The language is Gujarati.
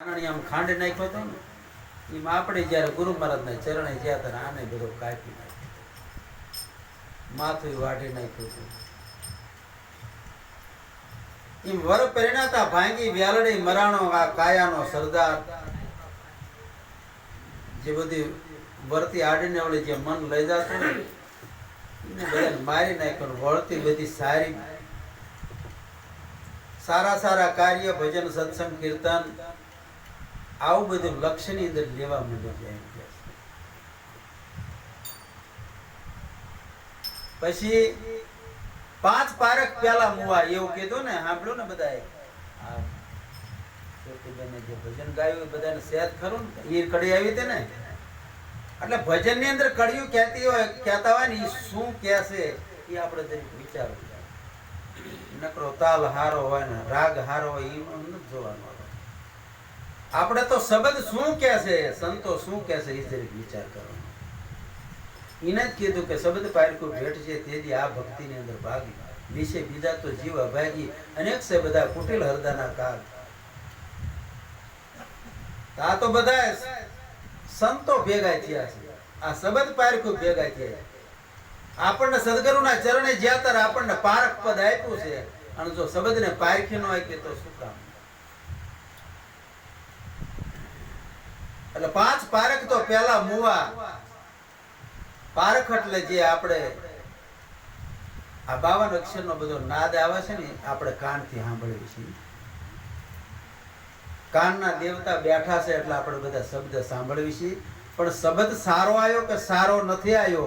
આમ ખાંડ નાખ્યો હતો ને એમાં આપણે જયારે ગુરુ મહારાજના ચરણે ગયા હતા આને બધો કાપી નાખ્યો, માથું વાઢી નાખ્યું હતું. એમ વર પરિણાતા ભાંગી વ્યાલડી મરાણો આ કાયાનો સરદાર. જે બધી વર્તી આડીને ઓલી જે મન લઈ જતું ને એને બધાને મારી નાખ્યો. વળતી બધી સારી સારા સારા કાર્ય ભજન સત્સંગ કીર્તન આવું બધું લક્ષ્યની અંદર લેવા માંડ્યું છે. પછી 5 પારખ પેલા મુવા એવું કીધું ને, સાંભળ્યું ને બધાએ. આ છોટીબેને જે ભજન ગાયું બધાને સેજ ખરું ને, એ કડી આવી હતી ને. એટલે ભજન ની અંદર કડિયું કહેતા હોય ને એ શું કહેશે એ આપણે જરીક વિચારવું. નકરો તાલ હારો હોય ને રાગ હારો હોય એ નથી જોવાનું. આપણે તો શબ્દ શું કહે છે, સંતો શું કહે છે એ જરીક વિચાર કરવાનો. એને જ કીધું કે શબ્દ પારકું ભેટ છે તેથી આ ભક્તિની અંદર ભાગી વિશે બીજા તો જીવ અભાગી અનેક છે બધા કુટિલ હરદાના કાળ. આ તો બધા સંતો ભેગા થયા છે, આ શબ્દ પારકું ભેગા થયા. આપણને સદગુરુના ચરણે જ્યાં ત્યારે આપણને પારક પદ આપ્યું છે, અને જો શબ્દને પારખી ન આપીએ તો શું કામ. એટલે 5 પારખ તો પેલા મુવા. પારખ એટલે જે આપણે આ 52 અક્ષરનો બધો નાદ આવે છે ને આપણે કાનથી સાંભળીએ છીએ. કાનના દેવતા બેઠા છે એટલે આપણે બધા શબ્દ સાંભળીએ છીએ. પણ શબ્દ સારો આવ્યો કે સારો નથી આવ્યો